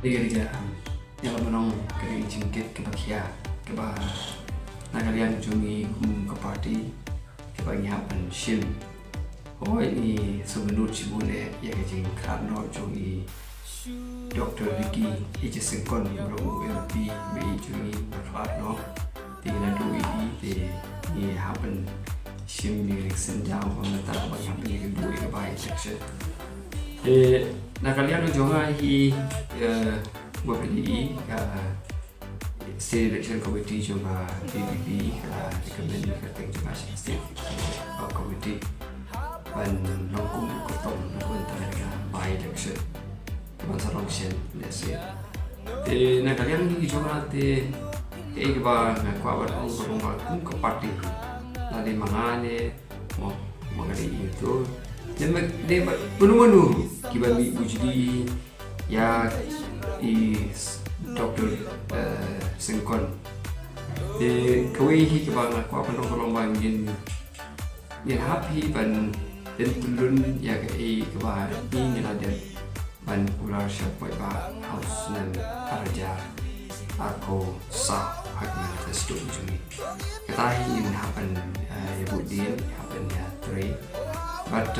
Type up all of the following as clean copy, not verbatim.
Liga yang menong kali jingkit ke bakia ke bah nakalian jungi ke party ke bagi hapan shim ini sebenarnya cibune ya ke jing karno jungi Dr. Vicky Ije Sengkon bro LP be jungi karno tinggal dua ini hapan shim lirik senjang pengetara bagi hapan yang kedua ke baik section nakalian jonga hi BPDI State Election Committee juga BBB recommend ke juga State Committee ban nongkum kotong antara by election masa election let's say nakalian hi jonga ke ba ngakwa kum ke party lali mangane mau mengenai itu dia penuh kibami bujdi ya Dr. Sengkon kawai hi kibang aku apa nong bangin happy ban dan tulun ya kibang ini ada ban ular siapa ba house nan araja aku sah haknya tersebut juni kita ingin happen ya budin happen ya three but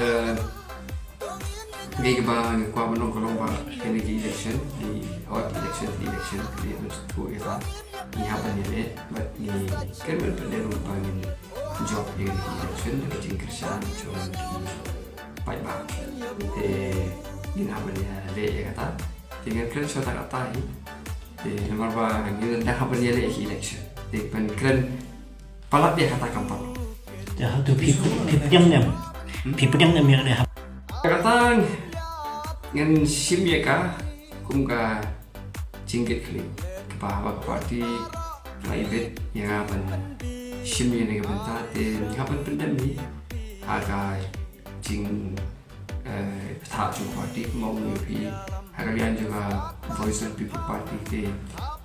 Gaya bang kuah menong kalau bang Kennedy election di election di untuk kita ini apa ni but ni kan berpengaruh bangin job di election dengan jingkirsan cuma di baik bang ini apa ni le kata tinggal keren suatu kata ini nomor bang ini dah apa ni le election di keren palat dia kata kampar dah tu people yang ada kata ngan sim ya ka kum ka jingkit kli bahwa parti private yang apa sim ya nega bentar apa pendam ni agak jing tak juga parti mau lebih harian juga voice of people party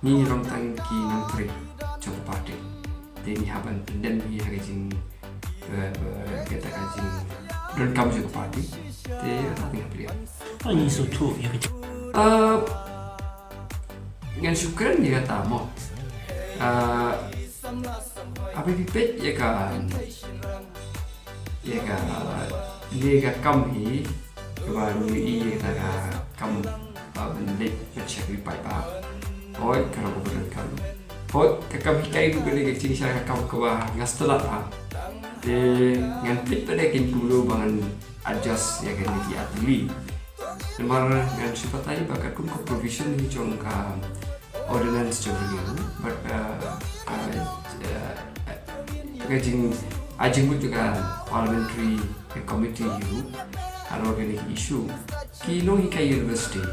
ni orang tangki nampre juga parti ni apa pendam ni agak jing kita kajing dan kamu juga parti tak tinggal beliau ini suatu ya kecil dengan syukuran dia kata mau apa pipet ya kan dia kami kebaru ini kata kamu benda macam pipai bah oi kalau betul kamu oi kami kai itu benda kecil saya kamu kebah ngastelat dengan pit pada kin dulu bangan adjust ya kan di atli nomor yang sifat tadi bakal kum ke provision ni jongka ordinance jongka but kajing ajing pun juga parliamentary committee you an organic issue kino hikai university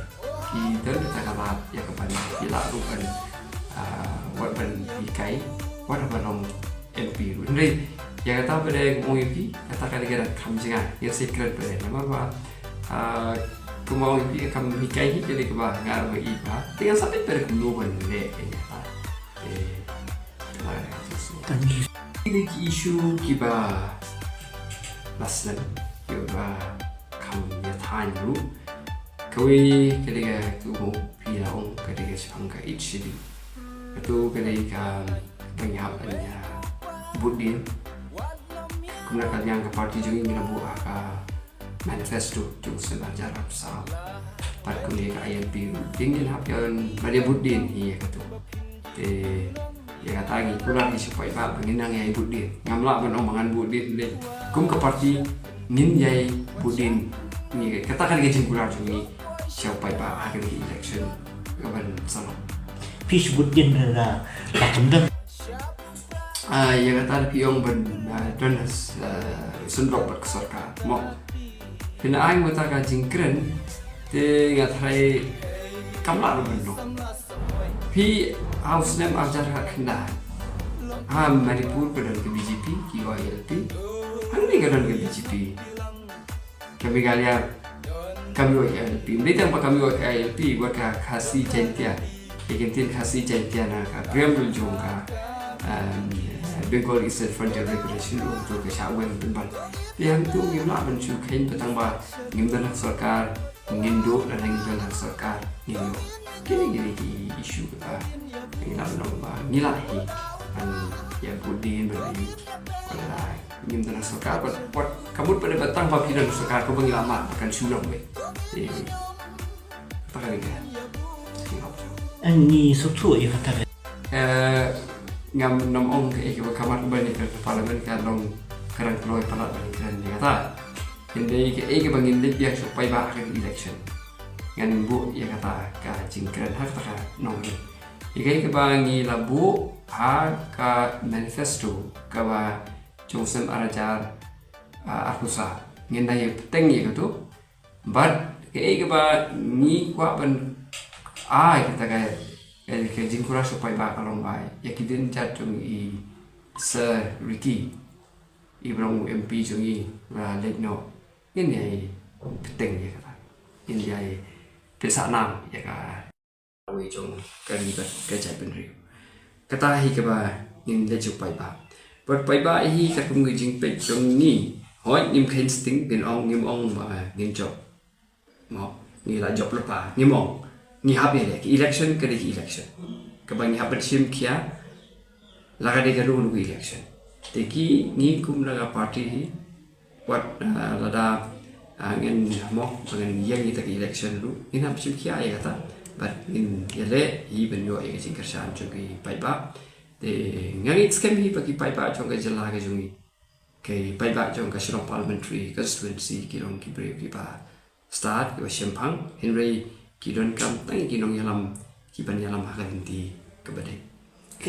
ki dan kita kala ya kepada kita lakukan buat ban hikai buat apa MP ini ya kata pada mau MP katakan negara kamjingan ya secret pada nama apa kumau MP kami hikai jadi kebah ngar iba tinggal sampai pada global le ini isu kiba laslan kiba kami ya tanya kawai ketika tubuh pilaung ketika sepangka itu ketika penyapannya budin kemudian yang ke parti juga ingin buat manifesto juga sebagai jarak besar pada kemudian ke IMP ingin hapian pada budin iya gitu ya kata lagi pulang di supaya pak penginang yang budin ngamla menomongan budin deh kum ke parti nin yai budin ni katakan gajin pulang juga siapa pak akhir election kapan sana fish budin adalah takkan yang kata piong dan sundok berkesorka mau pina aing mata kajing keren te ngatai kamla bendo pi house name ajar kena Manipur kedan ke BJP KYLP ini kedan ke BJP kami galia kami YLP mereka apa kami YLP buat kasih centia ikintin kasih centia nak Graham Jung Bengal Eastern Frontier Regulation untuk kesawang tempat yang tu ngimla mencukain petang bah ngimdan सरकार mengindo dan dengan serkar nindo gini di isu ngilang ngilahi an ya budin berayu pada ngim dan serkar buat kamu pada batang bagi dan serkar kau pengilamat akan sulam apa kali ya Ani suatu ya kata ngam nom ong ke kamar bani ke parlimen kan long karang keluar palat kan dia kata hindi ke bangin lip ya supaya bah ke election ngan bu ya kata ka jingkran hak ta nong ke bangi labu ha ka manifesto ka ba josem arajar akusa ngin dai teng ye tu but ke ba ni kwa ban kita ke jingkura supaya bah kalong bai ya kidin chat chung I Sir Ricky Ibrahim MP chung I letno ini ai teng ye kata ini ai pesa nam ya ka awi chung karibat ke chai penri kata hi ke ba nin le chu pai ba but pai ba hi ka kum ngi jing pe chung ni hoi nim khen sting bin ong nim ong ba nim job mo ni la job lepa nim ong ni hab ye election ke election ke ba ni hab sim kia laga de garu nu election teki ni kum laga party hi wat lada angin mo dengan yang kita election lu ini hab sim kia ya kata but in yele hi ben yo ye jing kersan chung ki pai ba de ngani scam hi bagi pai ba chung ke jala ke jungi ke pai ba chung ka shiro parliamentary constituency ki long ki brave ki ba start ke Shempang Henry ki don kam tang ki nong yalam ki ban yalam hakan ti ke badai